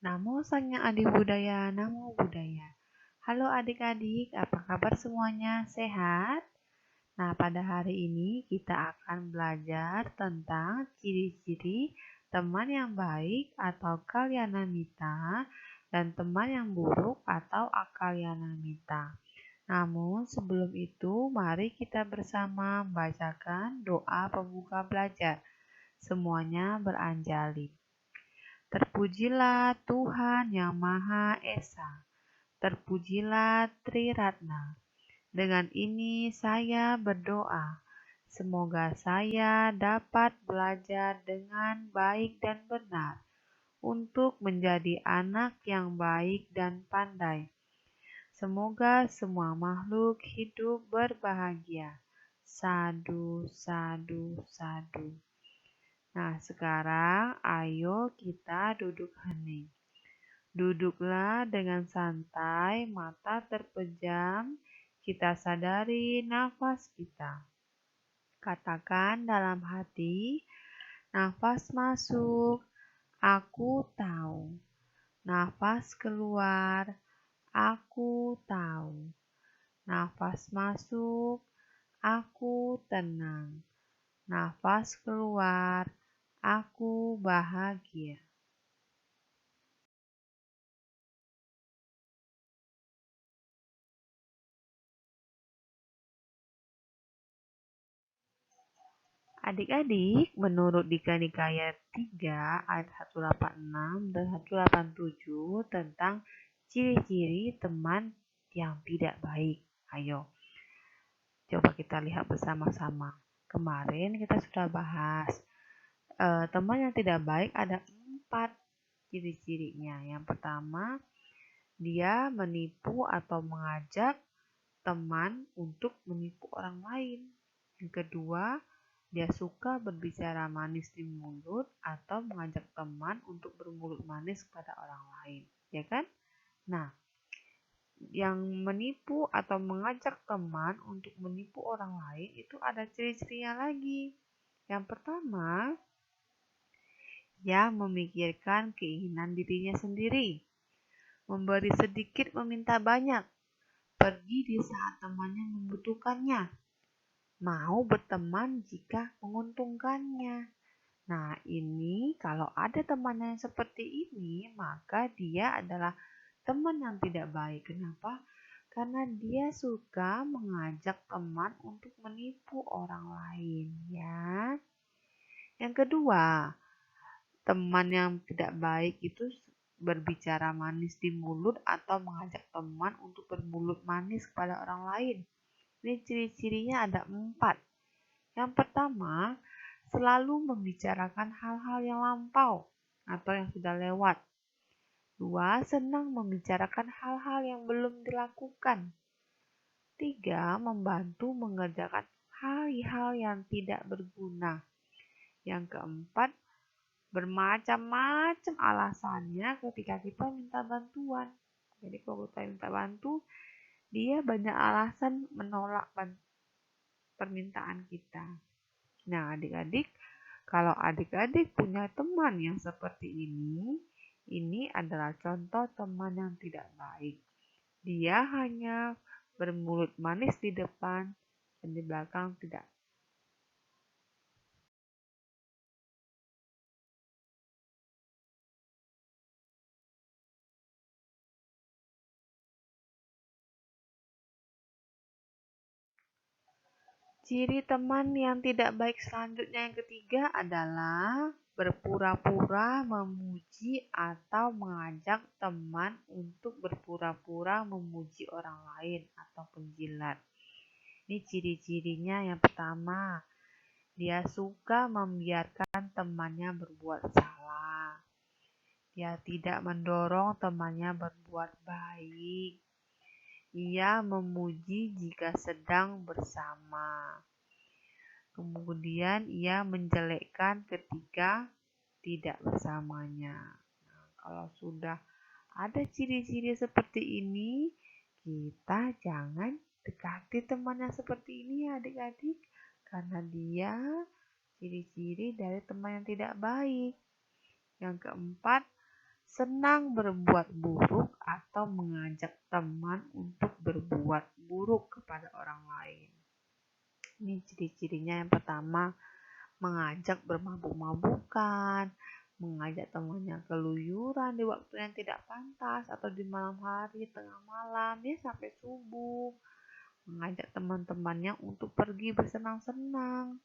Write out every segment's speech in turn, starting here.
Namo Sang Adi Budaya, Namo Budaya. Halo adik-adik, apa kabar semuanya? Sehat? Nah, pada hari ini kita akan belajar tentang ciri-ciri teman yang baik atau kalyanamita dan teman yang buruk atau akalyanamita. Namun sebelum itu, mari kita bersama membacakan doa pembuka belajar. Semuanya beranjali. Terpujilah Tuhan Yang Maha Esa. Terpujilah Tri Ratna. Dengan ini saya berdoa, semoga saya dapat belajar dengan baik dan benar untuk menjadi anak yang baik dan pandai. Semoga semua makhluk hidup berbahagia. Sadu, sadu, sadu. Nah, sekarang ayo kita duduk hening. Duduklah dengan santai, mata terpejam, kita sadari nafas kita. Katakan dalam hati, nafas masuk, aku tahu. Nafas keluar, aku tahu. Nafas masuk, aku tenang. Nafas keluar, aku bahagia. Adik-adik, menurut Dika Nikaya 3 ayat 186 dan 187 tentang ciri-ciri teman yang tidak baik. Ayo, coba kita lihat bersama-sama. Kemarin kita sudah bahas teman yang tidak baik ada 4 ciri-cirinya. Yang pertama, dia menipu atau mengajak teman untuk menipu orang lain. Yang kedua, dia suka berbicara manis di mulut atau mengajak teman untuk bermulut manis kepada orang lain, ya kan? Nah, yang menipu atau mengajak teman untuk menipu orang lain itu ada ciri-cirinya lagi. Yang pertama, dia memikirkan keinginan dirinya sendiri, memberi sedikit meminta banyak, pergi di saat temannya membutuhkannya, mau berteman jika menguntungkannya. Nah, ini kalau ada teman yang seperti ini, maka dia adalah teman yang tidak baik. Kenapa? Karena dia suka mengajak teman untuk menipu orang lain, ya. Yang kedua, teman yang tidak baik itu berbicara manis di mulut atau mengajak teman untuk bermulut manis kepada orang lain. Ini ciri-cirinya ada 4. Yang pertama, selalu membicarakan hal-hal yang lampau atau yang sudah lewat. 2. Senang membicarakan hal-hal yang belum dilakukan. 3. Membantu mengerjakan hal-hal yang tidak berguna. Yang keempat, bermacam-macam alasannya ketika kita minta bantuan. Jadi kalau kita minta bantu, dia banyak alasan menolak permintaan kita. Nah, adik-adik, kalau adik-adik punya teman yang seperti ini adalah contoh teman yang tidak baik. Dia hanya bermulut manis di depan dan di belakang tidak. Ciri teman yang tidak baik selanjutnya yang ketiga adalah berpura-pura memuji atau mengajak teman untuk berpura-pura memuji orang lain atau penjilat. Ini ciri-cirinya yang pertama, dia suka membiarkan temannya berbuat salah. Dia tidak mendorong temannya berbuat baik. Ia memuji jika sedang bersama. Kemudian ia menjelekkan ketika tidak bersamanya. Nah, kalau sudah ada ciri-ciri seperti ini, kita jangan dekati teman yang seperti ini ya adik-adik. Karena dia ciri-ciri dari teman yang tidak baik. Yang keempat, senang berbuat buruk atau mengajak teman untuk berbuat buruk kepada orang lain. Ini ciri-cirinya. Yang pertama, mengajak bermabuk-mabukan, mengajak temannya keluyuran di waktu yang tidak pantas atau di malam hari, tengah malam, ya sampai subuh. Mengajak teman-temannya untuk pergi bersenang-senang,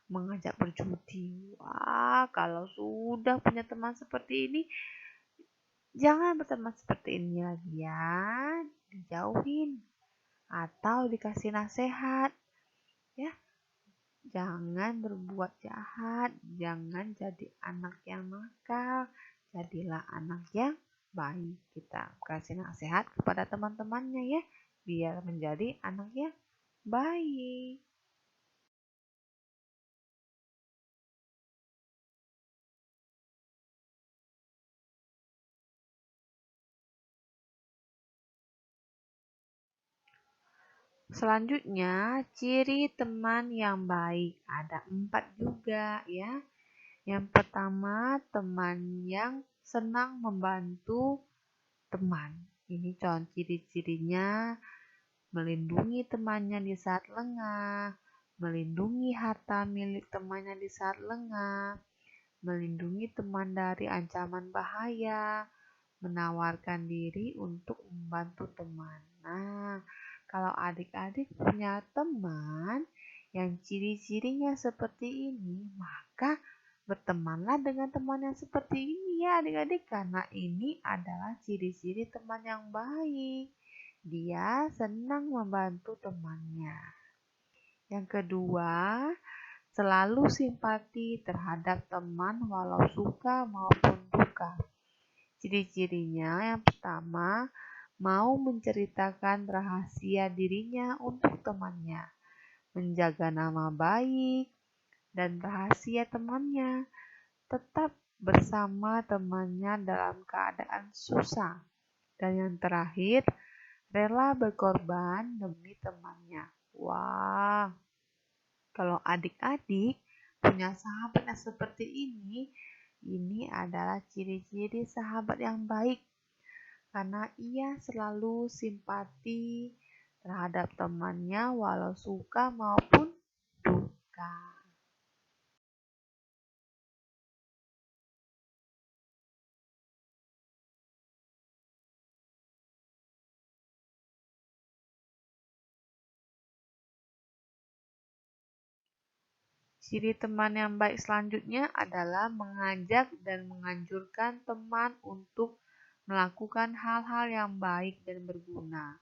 mengajak berjudi. Wah, kalau sudah punya teman seperti ini, jangan berteman seperti ini lagi ya. Dijauhin atau dikasih nasihat. Ya, jangan berbuat jahat, jangan jadi anak yang nakal, jadilah anak yang baik. Kita kasih nasihat kepada teman-temannya ya, biar menjadi anak yang baik. Selanjutnya, ciri teman yang baik. Ada 4 juga ya. Yang pertama, teman yang senang membantu teman. Ini contoh ciri-cirinya: melindungi temannya di saat lengah, melindungi harta milik temannya di saat lengah, melindungi teman dari ancaman bahaya, menawarkan diri untuk membantu teman. Nah, kalau adik-adik punya teman yang ciri-cirinya seperti ini, maka bertemanlah dengan teman yang seperti ini ya adik-adik, karena ini adalah ciri-ciri teman yang baik. Dia senang membantu temannya. Yang kedua, selalu simpati terhadap teman walau suka maupun duka. Ciri-cirinya yang pertama, mau menceritakan rahasia dirinya untuk temannya, menjaga nama baik dan rahasia temannya, tetap bersama temannya dalam keadaan susah. Dan yang terakhir, rela berkorban demi temannya. Wah, kalau adik-adik punya sahabat yang seperti ini adalah ciri-ciri sahabat yang baik. Karena ia selalu simpati terhadap temannya walau suka maupun duka. Ciri teman yang baik selanjutnya adalah mengajak dan menganjurkan teman untuk melakukan hal-hal yang baik dan berguna.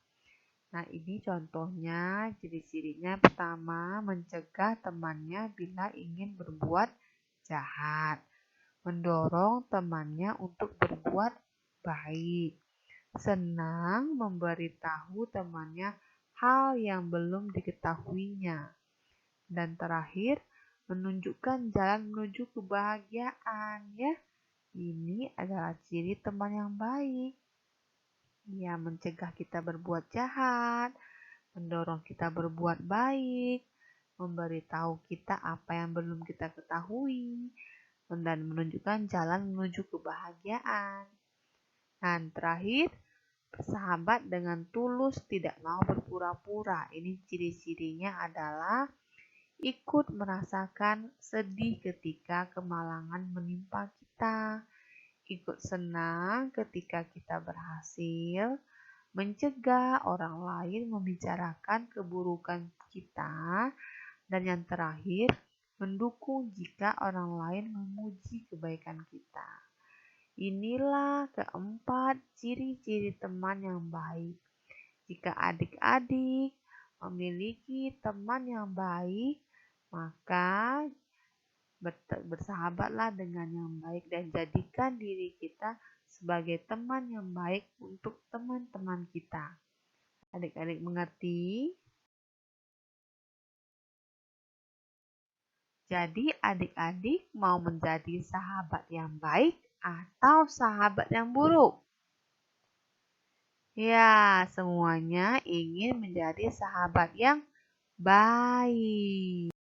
Nah, ini contohnya, ciri-cirinya pertama, mencegah temannya bila ingin berbuat jahat, mendorong temannya untuk berbuat baik, senang memberitahu temannya hal yang belum diketahuinya, dan terakhir, menunjukkan jalan menuju kebahagiaan ya. Ini adalah ciri teman yang baik. Ia mencegah kita berbuat jahat, mendorong kita berbuat baik, memberitahu kita apa yang belum kita ketahui, dan menunjukkan jalan menuju kebahagiaan. Dan terakhir, bersahabat dengan tulus, tidak mau berpura-pura. Ini ciri-cirinya adalah ikut merasakan sedih ketika kemalangan menimpa kita, ikut senang ketika kita berhasil, mencegah orang lain membicarakan keburukan kita, dan yang terakhir, mendukung jika orang lain memuji kebaikan kita. Inilah keempat ciri-ciri teman yang baik. Jika adik-adik memiliki teman yang baik, maka bersahabatlah dengan yang baik dan jadikan diri kita sebagai teman yang baik untuk teman-teman kita. Adik-adik mengerti? Jadi adik-adik mau menjadi sahabat yang baik atau sahabat yang buruk? Ya, semuanya ingin menjadi sahabat yang baik.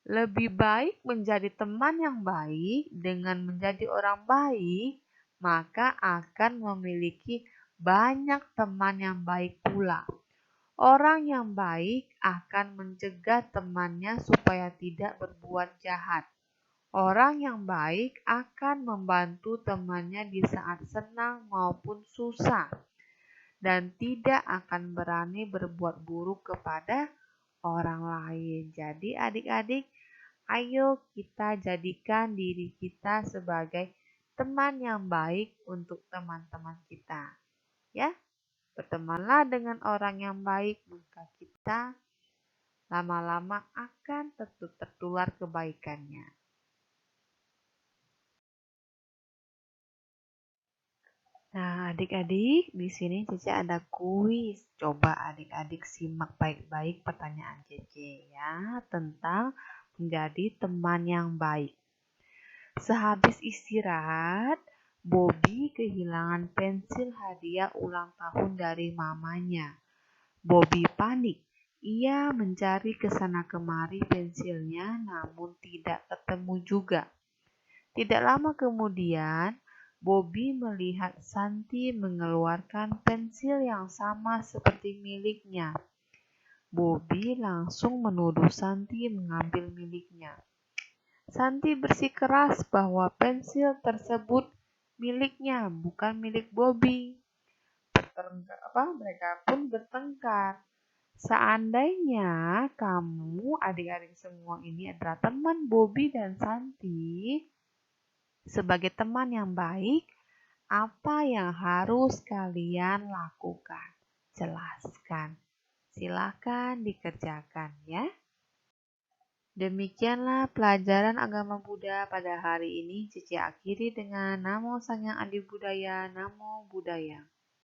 Lebih baik menjadi teman yang baik dengan menjadi orang baik, maka akan memiliki banyak teman yang baik pula. Orang yang baik akan mencegah temannya supaya tidak berbuat jahat. Orang yang baik akan membantu temannya di saat senang maupun susah, dan tidak akan berani berbuat buruk kepada orang lain. Jadi adik-adik, ayo kita jadikan diri kita sebagai teman yang baik untuk teman-teman kita. Ya, bertemanlah dengan orang yang baik, maka kita lama-lama akan tertular kebaikannya. Nah, adik-adik, di sini Cece ada kuis. Coba adik-adik simak baik-baik pertanyaan Cece ya tentang menjadi teman yang baik. Sehabis istirahat, Bobby kehilangan pensil hadiah ulang tahun dari mamanya. Bobby panik. Ia mencari ke sana kemari pensilnya namun tidak ketemu juga. Tidak lama kemudian, Bobby melihat Santi mengeluarkan pensil yang sama seperti miliknya. Bobby langsung menuduh Santi mengambil miliknya. Santi bersikeras bahwa pensil tersebut miliknya, bukan milik Bobby. Mereka pun bertengkar. Seandainya kamu adik-adik semua ini adalah teman Bobby dan Santi, sebagai teman yang baik, apa yang harus kalian lakukan? Jelaskan. Silakan dikerjakan ya. Demikianlah pelajaran agama Buddha pada hari ini. Cici akhiri dengan Namo Sang Hyang Adi Budaya, Namo Buddhaya.